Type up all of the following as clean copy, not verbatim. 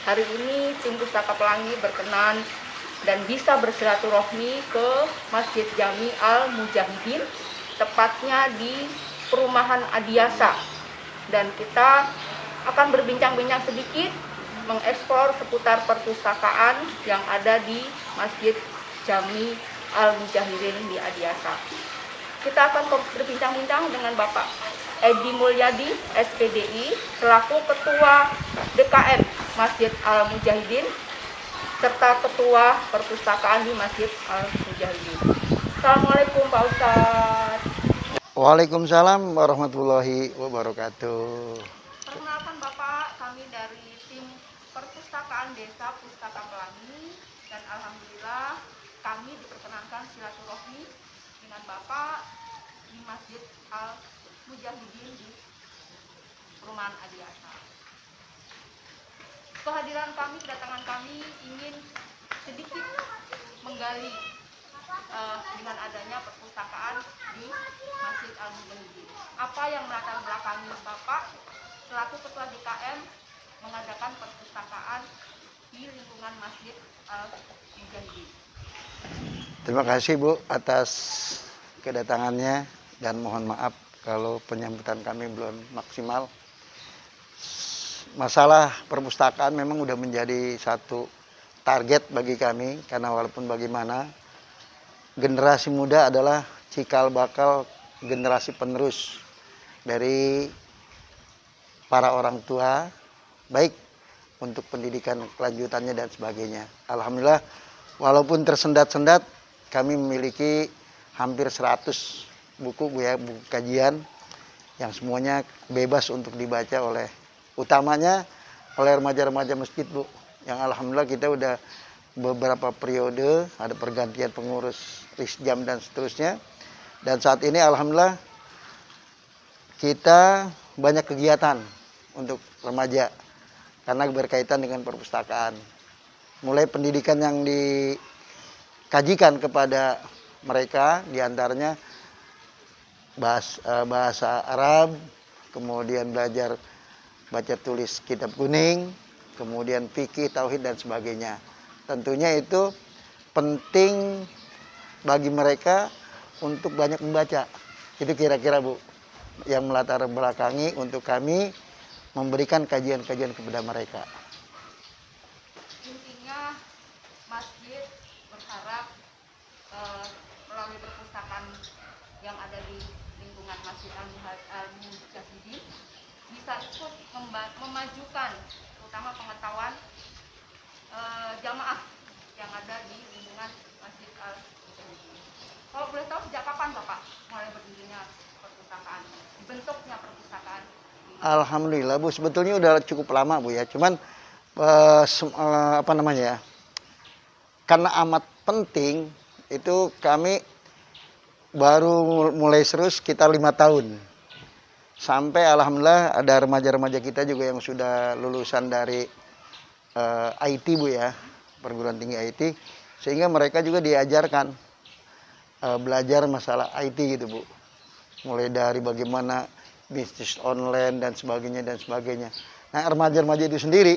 Hari ini tim Pustaka Pelangi berkenan dan bisa bersilaturahmi ke Masjid Jami Al Mujahidin, tepatnya di perumahan Adiasa. Dan kita akan berbincang-bincang sedikit, mengeksplor seputar perpustakaan yang ada di Masjid Jami Al Mujahidin di Adiasa. Kita akan berbincang-bincang dengan Bapak Edi Mulyadi, SPDI, selaku Ketua DKM Masjid Al Mujahidin, serta Ketua Perpustakaan di Masjid Al Mujahidin. Assalamualaikum Pak Ustadz. Waalaikumsalam warahmatullahi wabarakatuh. Perkenalkan Bapak, kami dari tim Perpustakaan Desa Pustaka Pelangi, dan alhamdulillah kami diperkenankan silaturahmi dengan Bapak di Masjid Al Mujahidin di perumahan Adiasa. Kehadiran kami, kedatangan kami ingin sedikit menggali dengan adanya perpustakaan di Masjid Al Mujahidin. Apa yang melatar belakangi Bapak selaku Ketua DKM mengadakan perpustakaan di lingkungan Masjid Al Mujahidin? Terima kasih Bu atas kedatangannya dan mohon maaf kalau penyambutan kami belum maksimal. Masalah perpustakaan memang sudah menjadi satu target bagi kami, karena walaupun bagaimana generasi muda adalah cikal bakal generasi penerus dari para orang tua, baik untuk pendidikan kelanjutannya dan sebagainya. Alhamdulillah walaupun tersendat-sendat, kami memiliki hampir 100 buku Bu ya, buku kajian yang semuanya bebas untuk dibaca oleh, utamanya oleh remaja-remaja masjid Bu, yang alhamdulillah kita udah beberapa periode, ada pergantian pengurus Risjam dan seterusnya, dan saat ini alhamdulillah kita banyak kegiatan untuk remaja karena berkaitan dengan perpustakaan, mulai pendidikan yang dikajikan kepada mereka, diantaranya bahasa Arab, kemudian belajar baca tulis kitab kuning, kemudian fikih, tauhid dan sebagainya. Tentunya itu penting bagi mereka untuk banyak membaca. Itu kira-kira Bu yang melatar belakangi untuk kami memberikan kajian-kajian kepada mereka. Intinya masjid berharap melalui perpustakaan yang ada di lingkungan Masjid Al Mujahidin bisa ikut memajukan terutama pengetahuan jamaah yang ada di lingkungan Masjid Al Mujahidin. Kalau boleh tahu sejak kapan Bapak mulai berdirinya perpustakaan, dibentuknya perpustakaan? Alhamdulillah Bu, sebetulnya udah cukup lama Bu ya, cuman karena amat penting itu kami baru mulai serius sekitar 5 tahun. Sampai alhamdulillah ada remaja-remaja kita juga yang sudah lulusan dari IT Bu ya, perguruan tinggi IT, sehingga mereka juga diajarkan belajar masalah IT gitu Bu. Mulai dari bagaimana bisnis online dan sebagainya dan sebagainya. Nah, remaja-remaja itu sendiri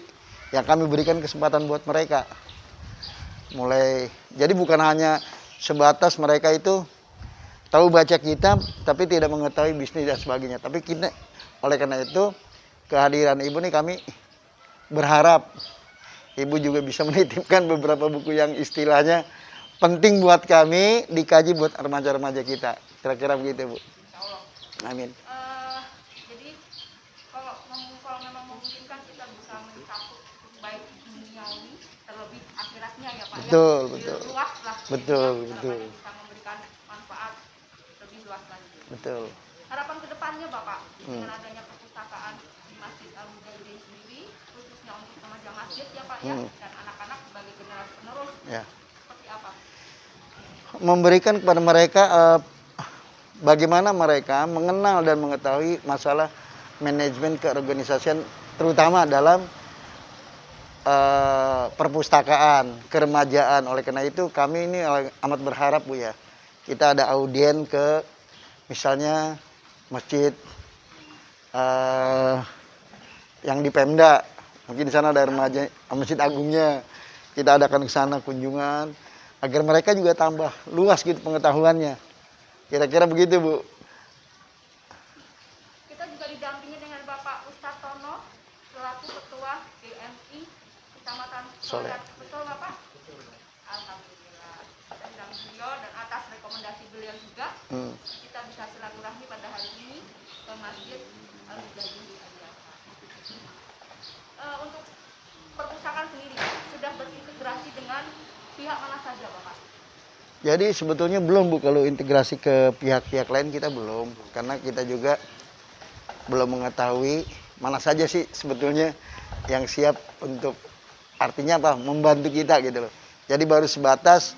yang kami berikan kesempatan buat mereka. Jadi bukan hanya sebatas mereka itu tahu baca kitab tapi tidak mengetahui bisnis dan sebagainya. Tapi kita, oleh karena itu kehadiran Ibu nih, kami berharap Ibu juga bisa menitipkan beberapa buku yang istilahnya penting buat kami dikaji buat remaja-remaja kita. Kira-kira begitu Bu. Amin. Jadi kalau memang memungkinkan kita bisa mencakup baik duniawi terlebih akhiratnya ya Pak, betul, ya. Betul. Luas lah. Betul. Bisa memberikan manfaat lebih luas lagi. Betul. Harapan kedepannya Bapak dengan adanya perpustakaan di Masjid Al Mujahidin sendiri, khususnya untuk remaja masjid ya Pak ya, dan anak-anak sebagai generasi penerus, Ya. seperti apa? Memberikan kepada mereka bagaimana mereka mengenal dan mengetahui masalah manajemen keorganisasian, terutama dalam perpustakaan, keremajaan. Oleh karena itu kami ini amat berharap Bu ya, kita ada audien ke misalnya masjid yang di Pemda, Mungkin di sana ada remaja Masjid Agungnya. Kita adakan ke sana kunjungan agar mereka juga tambah luas gitu pengetahuannya. Kira-kira begitu, Bu. Kita juga didampingi dengan Bapak Ustadz Tono selaku Ketua GMI Kecamatan Soleh. Betul, Bapak? Alhamdulillah. Dan beliau dan atas rekomendasi beliau juga kita bisa silaturahmi pada hari ini ke Masjid Al-Mujahidin di Adiasa. Untuk perpustakaan sendiri sudah berintegrasi dengan pihak mana saja, Bapak? Jadi sebetulnya belum, Bu, kalau integrasi ke pihak-pihak lain kita belum, karena kita juga belum mengetahui mana saja sih sebetulnya yang siap untuk, artinya apa, membantu kita gitu loh. Jadi baru sebatas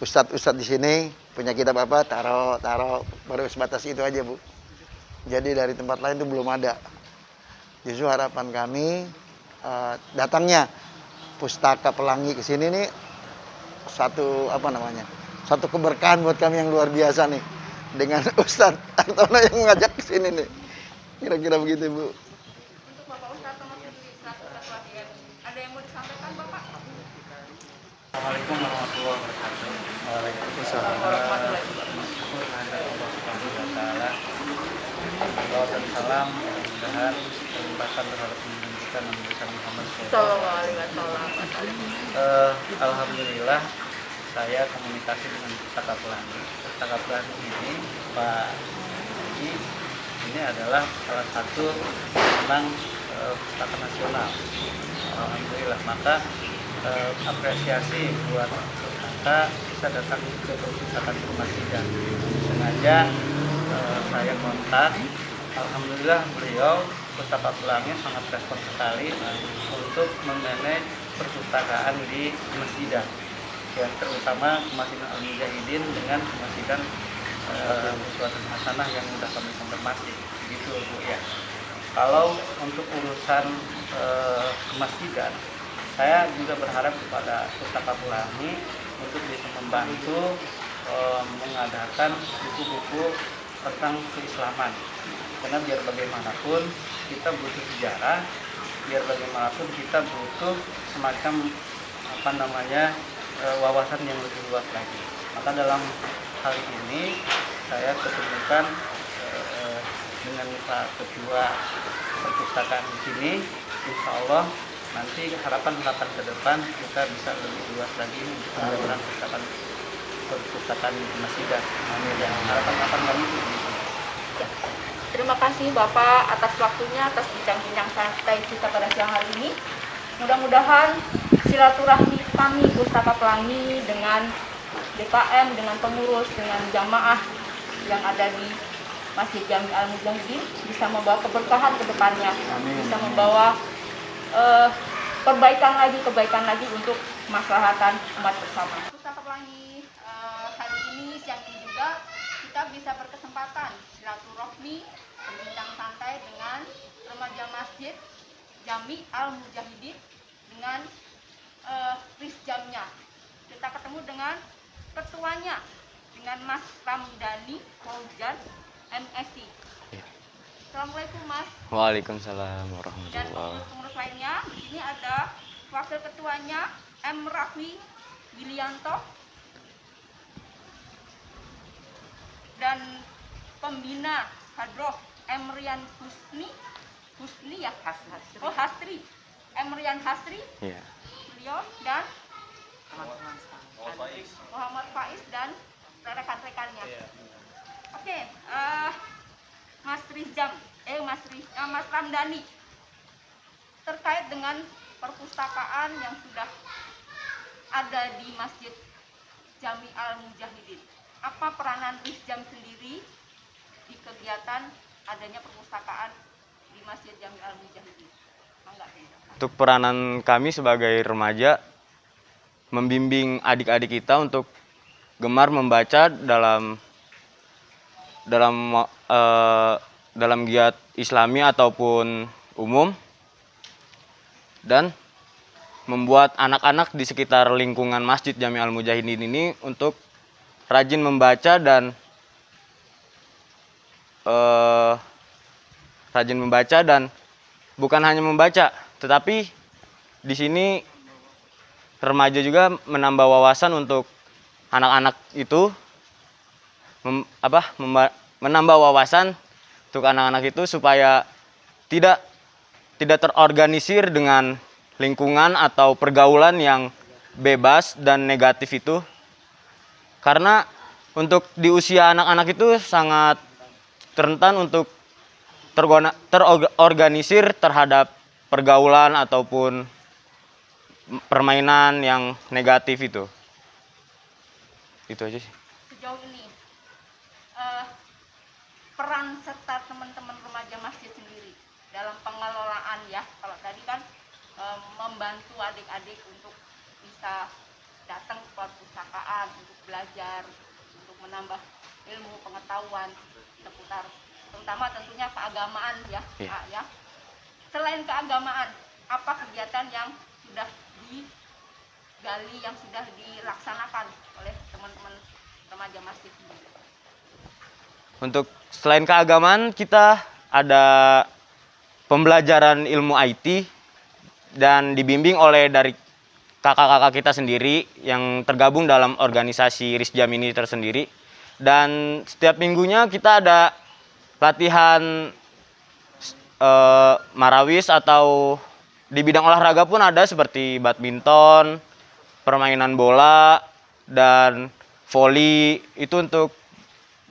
ustadz-ustadz di sini punya kitab apa, taruh, baru sebatas itu aja, Bu. Jadi dari tempat lain itu belum ada. Justru harapan kami datangnya Pustaka Pelangi ke sini nih satu satu keberkahan buat kami yang luar biasa nih, dengan Ustadz Artono yang mengajak ke sini nih. Kira-kira begitu, Bu. Untuk Bapak Ustadz Tono sendiri selaku Ketua GMI, ada yang mau disampaikan, Bapak? Assalamualaikum warahmatullahi wabarakatuh. Waalaikumsalam. Warahmatullahi wabarakatuh. Syukur kehadirat Allah Subhanahu wa taala. Salawat dan salam mudah-mudahan terlimpahkan terhadap pimpinan kita Nabi besar Muhammad Sallallahu alaihi wasallam. Alhamdulillah saya komunikasi dengan Pustaka Pelangi. Pustaka Pelangi ini Pak Haji ini adalah salah satu memang pustaka nasional. Alhamdulillah, maka apresiasi buat pustaka bisa datang ke perpustakaan Masjidah. Sengaja saya kontak, alhamdulillah beliau Pustaka Pelangi sangat respon sekali untuk memanage perpustakaan di Masjidah, yang terutama Masjid Al-Mujahidin dengan Masjidan Uswatun Hasanah yang sudah kami konfirmasi, gitu, Bu, ya. Kalau untuk urusan kemasjidan, saya juga berharap kepada Pustaka Pelangi untuk bisa membantu mengadakan buku-buku tentang keislaman, karena biar bagaimanapun kita butuh sejarah, biar bagaimanapun kita butuh semacam wawasan yang lebih luas lagi. Maka dalam hal ini saya ketemukan dengan Pak Ketua Perpustakaan di sini, insya Allah nanti harapan ke depan kita bisa lebih luas lagi untuk pembangunan perpustakaan di Masjidah. Amin. Yang harapan kami itu. Terima kasih Bapak atas waktunya, atas bincang-bincang santai kita pada siang hari ini. Mudah-mudahan silaturahmi kami Pustaka Pelangi dengan DKM, dengan pengurus, dengan jamaah yang ada di Masjid Jami Al-Mujahidin bisa membawa keberkahan ke depannya. Amin. Bisa membawa kebaikan lagi untuk kemaslahatan umat bersama. Pustaka Pelangi hari ini siang ini juga kita bisa berkesempatan silaturahmi berbincang santai dengan remaja Masjid Jami Al-Mujahidin dengan Rizjamnya. Kita ketemu dengan ketuanya, dengan Mas Ramdhani Fauzan MSI. Assalamualaikum, Mas. Waalaikumsalam Dan warahmatullahi wabarakatuh. pengurus lainnya, di sini ada wakil ketuanya M. Raffi Wilianto dan pembina Hadroh M. Rian Husni ya, Hasri M. Rian Hasri, Iya. beliau, dan Muhammad Faiz dan rekan-rekannya. Oke, Mas Ramdhani, terkait dengan perpustakaan yang sudah ada di Masjid Jami Al-Mujahidin, apa peranan Rizjam sendiri di kegiatan adanya perpustakaan di Masjid Jami Al-Mujahidin? Untuk peranan kami sebagai remaja, membimbing adik-adik kita untuk gemar membaca dalam giat Islami ataupun umum, dan membuat anak-anak di sekitar lingkungan Masjid Jami Al-Mujahidin ini untuk rajin membaca dan bukan hanya membaca, Tetapi di sini remaja juga menambah wawasan untuk anak-anak itu menambah wawasan untuk anak-anak itu supaya tidak terorganisir dengan lingkungan atau pergaulan yang bebas dan negatif itu. Karena untuk di usia anak-anak itu sangat rentan untuk terorganisir terhadap pergaulan ataupun permainan yang negatif itu. Itu aja sih. Sejauh ini peran serta teman-teman remaja masjid sendiri dalam pengelolaan ya, kalau tadi kan membantu adik-adik untuk bisa datang ke perpustakaan untuk belajar, untuk menambah ilmu pengetahuan seputar terutama tentunya keagamaan ya, Pak, ya. Selain keagamaan, apa kegiatan yang sudah digali, yang sudah dilaksanakan oleh teman-teman remaja masjid ini? Untuk selain keagamaan, kita ada pembelajaran ilmu IT dan dibimbing oleh dari kakak-kakak kita sendiri yang tergabung dalam organisasi Risjam ini tersendiri. Dan setiap minggunya kita ada latihan marawis atau di bidang olahraga pun ada seperti badminton, permainan bola, dan voli. Itu untuk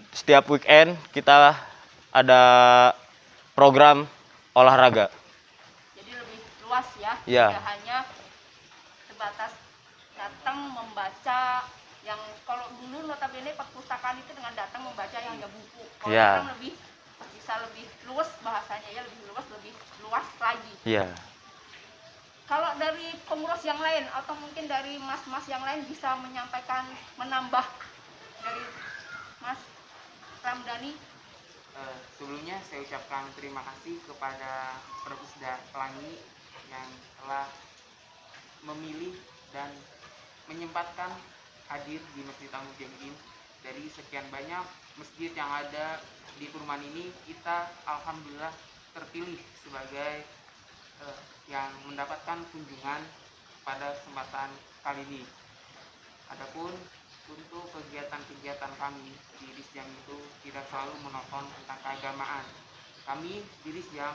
setiap weekend kita ada program olahraga. Jadi lebih luas ya, Ya. tidak hanya sebatas datang membaca yang kalau dulu notabene perpustakaan itu dengan datang membaca yang hanya buku. Kalau Ya. sekarang bisa lebih luas bahasanya ya, lebih luas lagi. Iya. Kalau dari pengurus yang lain atau mungkin dari mas-mas yang lain bisa menyampaikan, menambah dari Mas Ramdhani. Sebelumnya saya ucapkan terima kasih kepada Perpusda Pelangi yang telah memilih dan menyempatkan hadir di Masjid Al-Mujahidin. Dari sekian banyak masjid yang ada di perumahan ini, kita alhamdulillah terpilih sebagai yang mendapatkan kunjungan pada kesempatan kali ini. Adapun untuk kegiatan-kegiatan kami di Risjam itu tidak selalu monoton tentang keagamaan. Kami di Risjam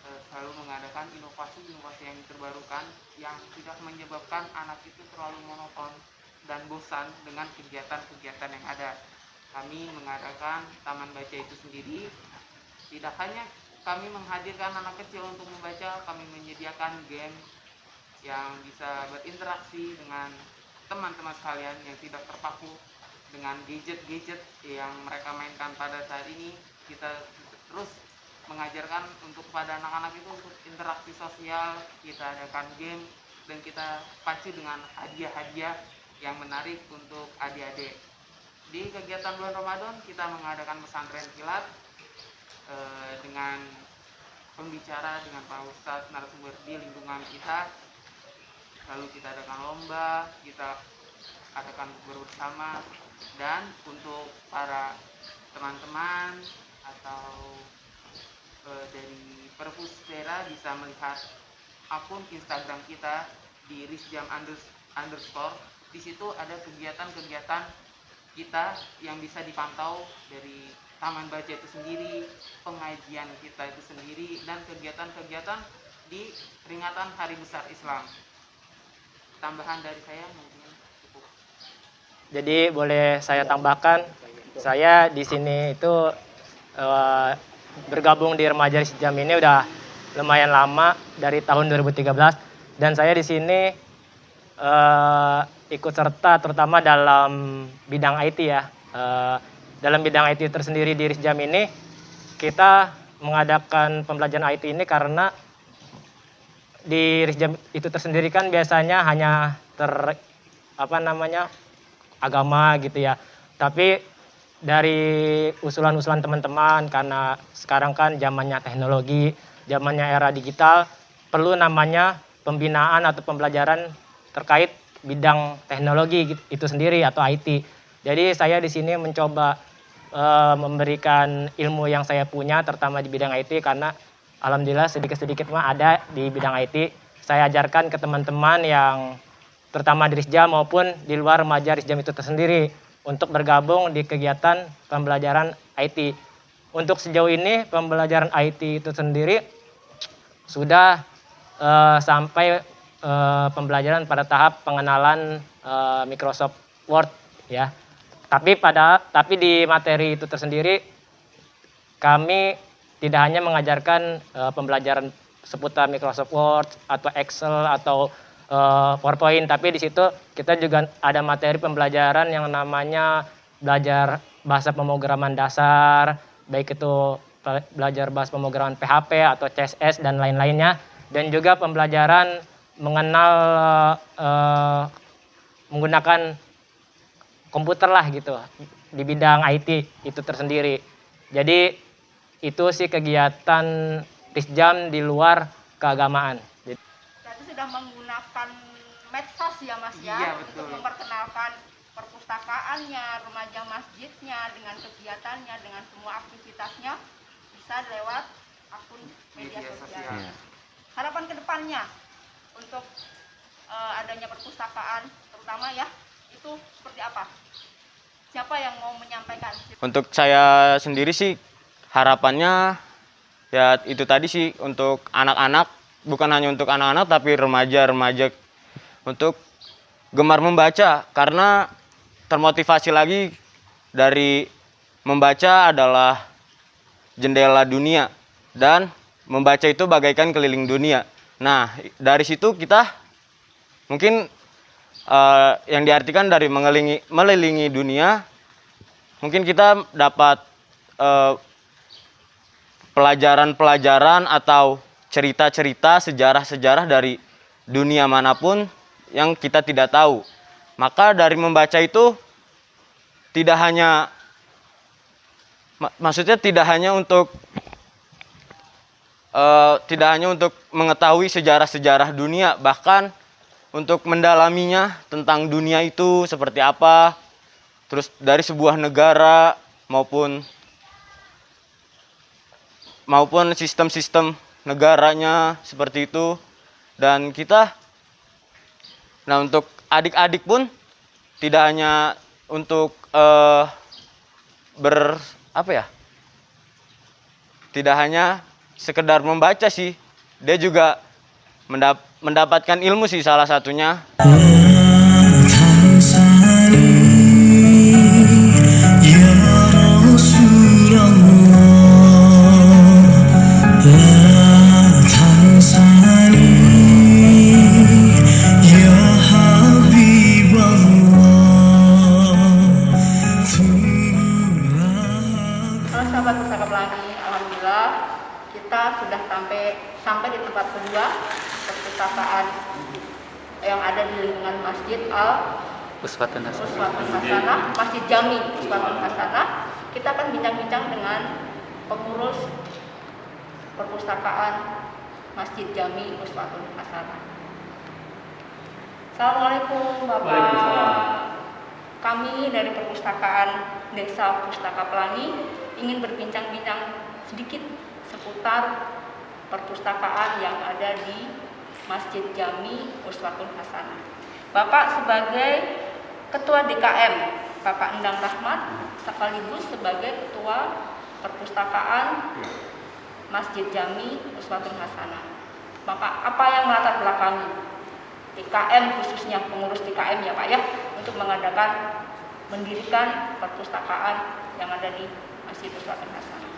selalu mengadakan inovasi-inovasi yang terbarukan yang tidak menyebabkan anak itu terlalu monoton dan bosan dengan kegiatan-kegiatan yang ada. Kami mengadakan taman baca itu sendiri. Tidak hanya kami menghadirkan anak kecil untuk membaca, kami menyediakan game yang bisa berinteraksi dengan teman-teman sekalian yang tidak terpaku dengan gadget-gadget yang mereka mainkan pada saat ini. Kita terus mengajarkan untuk pada anak-anak itu untuk interaksi sosial. Kita adakan game dan kita pacu dengan hadiah-hadiah yang menarik untuk adik-adik. Di kegiatan bulan Ramadan kita mengadakan pesantren kilat dengan pembicara dengan para ustadz narasumber di lingkungan kita. Lalu kita adakan lomba, kita adakan bersama, dan untuk para teman-teman atau dari Perpustera bisa melihat akun Instagram kita di risjam_. Di situ ada kegiatan-kegiatan kita yang bisa dipantau dari taman baca itu sendiri, pengajian kita itu sendiri, dan kegiatan-kegiatan di peringatan Hari Besar Islam. Tambahan dari saya mungkin cukup. Jadi boleh saya tambahkan, saya di sini itu bergabung di remaja Risjam ini udah lumayan lama dari tahun 2013, dan saya di sini ikut serta terutama dalam bidang IT ya. Dalam bidang IT tersendiri di Risjam ini kita mengadakan pembelajaran IT ini karena di Risjam itu tersendiri kan biasanya hanya agama gitu ya. Tapi dari usulan-usulan teman-teman, karena sekarang kan zamannya teknologi, zamannya era digital, perlu namanya pembinaan atau pembelajaran terkait bidang teknologi itu sendiri atau IT. Jadi saya di sini mencoba memberikan ilmu yang saya punya terutama di bidang IT, karena alhamdulillah sedikit-sedikit mah ada di bidang IT. Saya ajarkan ke teman-teman yang terutama di Risjam maupun di luar remaja Risjam itu tersendiri untuk bergabung di kegiatan pembelajaran IT. Untuk sejauh ini pembelajaran IT itu sendiri sudah sampai pembelajaran pada tahap pengenalan Microsoft Word ya. Tapi di materi itu tersendiri kami tidak hanya mengajarkan pembelajaran seputar Microsoft Word atau Excel atau PowerPoint, tapi di situ kita juga ada materi pembelajaran yang namanya belajar bahasa pemrograman dasar, baik itu belajar bahasa pemrograman PHP atau CSS dan lain-lainnya, dan juga pembelajaran mengenal menggunakan komputer lah gitu di bidang IT itu tersendiri. Jadi itu sih kegiatan Risjam di luar keagamaan. Jadi sudah menggunakan medsos ya Mas ya, Iya, betul. untuk memperkenalkan perpustakaannya, remaja masjidnya, dengan kegiatannya, dengan semua aktivitasnya bisa lewat akun media sosial. Iya. Harapan kedepannya untuk adanya perpustakaan terutama ya, itu seperti apa? Siapa yang mau menyampaikan? Untuk saya sendiri sih harapannya ya itu tadi sih, untuk anak-anak, bukan hanya untuk anak-anak tapi remaja-remaja untuk gemar membaca, karena termotivasi lagi dari membaca adalah jendela dunia dan membaca itu bagaikan keliling dunia. Nah, dari situ kita mungkin yang diartikan dari mengelilingi dunia, mungkin kita dapat pelajaran-pelajaran atau cerita-cerita, sejarah-sejarah dari dunia manapun yang kita tidak tahu. Maka dari membaca itu tidak hanya maksudnya tidak hanya untuk mengetahui sejarah-sejarah dunia, bahkan untuk mendalaminya tentang dunia itu seperti apa, terus dari sebuah negara maupun sistem-sistem negaranya seperti itu. Dan kita, nah untuk adik-adik pun tidak hanya untuk tidak hanya sekedar membaca sih, dia juga mendapatkan ilmu sih, salah satunya. Halo sahabat Pustaka Pelangi, alhamdulillah kita sudah sampai di tempat kedua perpustakaan yang ada di lingkungan Masjid Uswatun Hasanah, Masjid Jami Uswatun Hasanah. Kita akan bincang-bincang dengan pengurus perpustakaan Masjid Jami Uswatun Hasanah. Assalamualaikum Bapak. Waalaikumsalam. Kami dari perpustakaan Desa Pustaka Pelangi ingin berbincang-bincang sedikit seputar perpustakaan yang ada di Masjid Jami Uswatun Hasanah. Bapak sebagai Ketua DKM, Bapak Endang Rahmat, sekaligus sebagai Ketua Perpustakaan Masjid Jami Uswatun Hasanah. Bapak, apa yang melatar belakangi DKM, khususnya pengurus DKM ya Pak ya, untuk mendirikan perpustakaan yang ada di Masjid Uswatun Hasanah?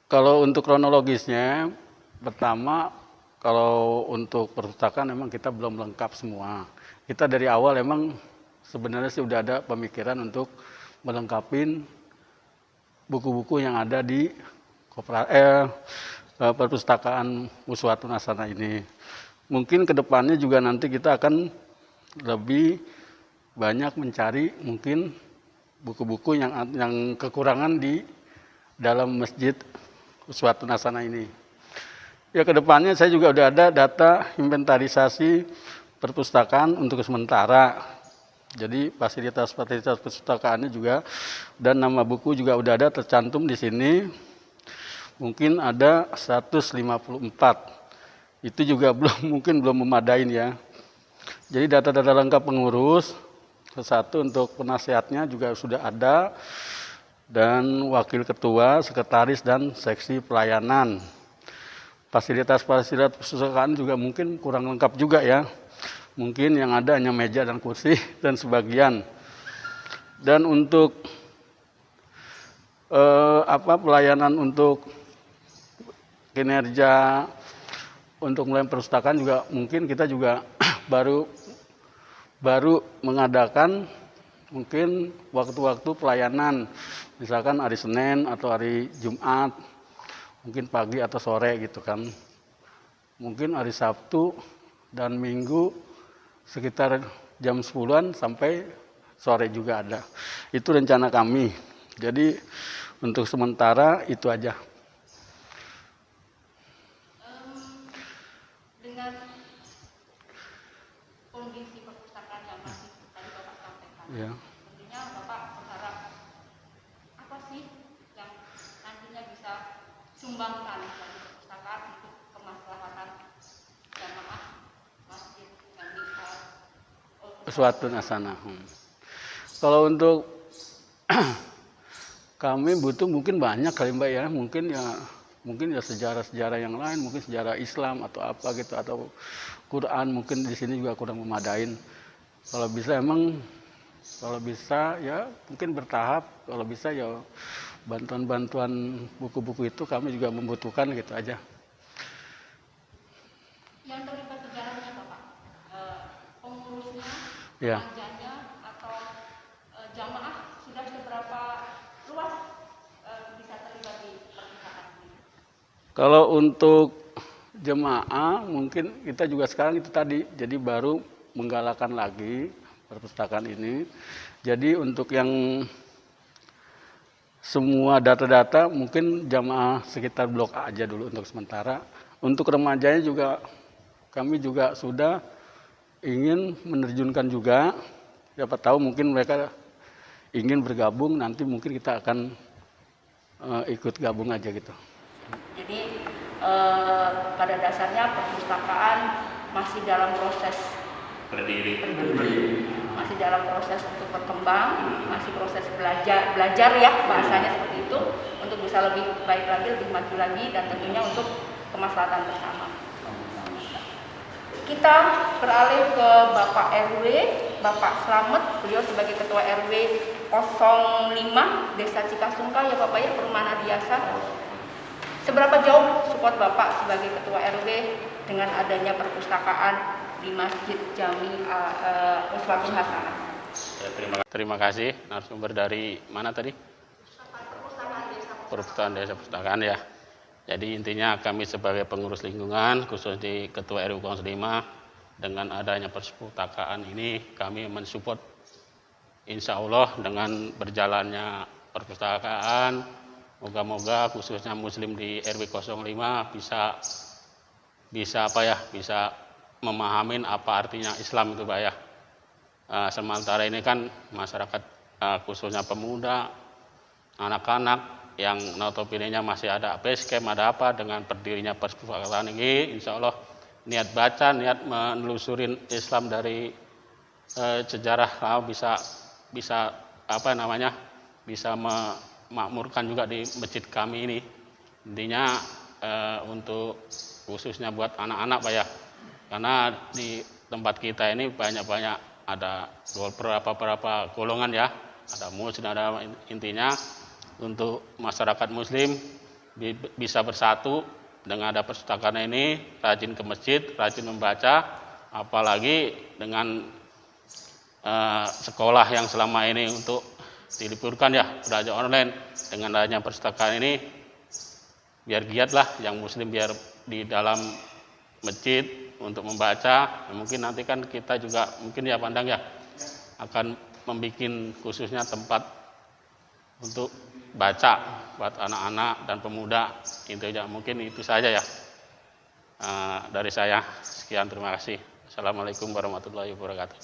Kalau untuk kronologisnya, pertama kalau untuk perpustakaan memang kita belum lengkap semua. Kita dari awal memang sebenarnya sih udah ada pemikiran untuk melengkapin buku-buku yang ada di perpustakaan Uswatun Hasanah ini. Mungkin kedepannya juga nanti kita akan lebih banyak mencari mungkin buku-buku yang kekurangan di dalam Masjid Uswatun Hasanah ini. Ya, kedepannya saya juga udah ada data inventarisasi perpustakaan untuk sementara. Jadi fasilitas-fasilitas perpustakaannya juga dan nama buku juga udah ada tercantum di sini. mungkin ada 154. Itu juga mungkin belum memadain ya. Jadi data-data lengkap pengurus, satu untuk penasehatnya juga sudah ada, dan wakil ketua, sekretaris, dan seksi pelayanan. Fasilitas-fasilitas perpustakaan juga mungkin kurang lengkap juga ya. Mungkin yang ada hanya meja dan kursi dan sebagian. Dan untuk pelayanan untuk kinerja untuk mulai perpustakaan juga mungkin kita juga baru mengadakan mungkin waktu-waktu pelayanan, misalkan hari Senin atau hari Jumat, mungkin pagi atau sore gitu kan. Mungkin hari Sabtu dan Minggu sekitar jam 10-an sampai sore juga ada. Itu rencana kami. Jadi untuk sementara itu aja. Dengan kondisi perpustakaan yang masih tadi Bapak sampaikan, Ya. tentunya Bapak berharap apa sih yang nantinya bisa sumbangkan dari perpustakaan untuk kemaslahatan jamaah Masjid Jami Uswatun Hasanah. Kalau untuk kami butuh mungkin banyak kali Mbak ya, mungkin ya sejarah-sejarah yang lain, mungkin sejarah Islam atau apa gitu, atau Quran mungkin di sini juga kurang memadain. Kalau bisa ya mungkin bertahap, kalau bisa ya bantuan-bantuan buku-buku itu kami juga membutuhkan gitu aja. yang terlibat sejarahnya Bapak, pengurusnya, Ya. pengajarnya atau jamaah sudah seberapa luas bisa terlibat di perpustakaan ini? Kalau untuk jemaah mungkin kita juga sekarang itu tadi, jadi baru menggalakkan lagi perpustakaan ini. Jadi untuk yang semua data-data mungkin jamaah sekitar Blok A aja dulu untuk sementara. Untuk remajanya juga kami juga sudah ingin menerjunkan juga. Siapa tahu mungkin mereka ingin bergabung, nanti mungkin kita akan ikut gabung aja gitu. Jadi pada dasarnya perpustakaan masih dalam proses berdiri, masih dalam proses untuk berkembang, masih proses belajar ya bahasanya seperti itu, untuk bisa lebih baik lagi, lebih maju lagi, dan tentunya untuk kemaslahatan bersama. Kita beralih ke Bapak RW, Bapak Slamet, beliau sebagai Ketua RW 05 Desa Cikasungka ya Bapak ya, Perumahan Adiasa. Seberapa jauh support Bapak sebagai Ketua RW dengan adanya perpustakaan di Masjid Jami Uswatun Hasanah? Ya, terima kasih. Narasumber dari mana tadi? Perpustakaan Desa Perpustakaan ya. Jadi intinya kami sebagai pengurus lingkungan, khusus di Ketua RW 05, dengan adanya perpustakaan ini kami mensupport, insya Allah dengan berjalannya perpustakaan, moga-moga khususnya Muslim di RW 05 bisa memahamin apa artinya Islam itu Pak ya. Sementara ini kan masyarakat khususnya pemuda, anak-anak yang notabene-nya masih ada base camp, ada apa, dengan berdirinya perpustakaan ini, insya Allah niat baca, niat menelusurin Islam dari sejarah bisa memakmurkan juga di masjid kami ini. Intinya untuk khususnya buat anak-anak Pak ya, karena di tempat kita ini banyak ada beberapa golongan ya, ada Muslim, ada intinya untuk masyarakat Muslim bisa bersatu dengan ada perpustakaan ini, rajin ke masjid, rajin membaca, apalagi dengan sekolah yang selama ini untuk diliburkan ya, belajar online, dengan adanya perpustakaan ini biar giatlah yang Muslim biar di dalam masjid untuk membaca. Mungkin nanti kan kita juga mungkin ya pandang ya akan membuat khususnya tempat untuk baca buat anak-anak dan pemuda. Intinya mungkin itu saja ya dari saya. Sekian, terima kasih. Assalamualaikum warahmatullahi wabarakatuh.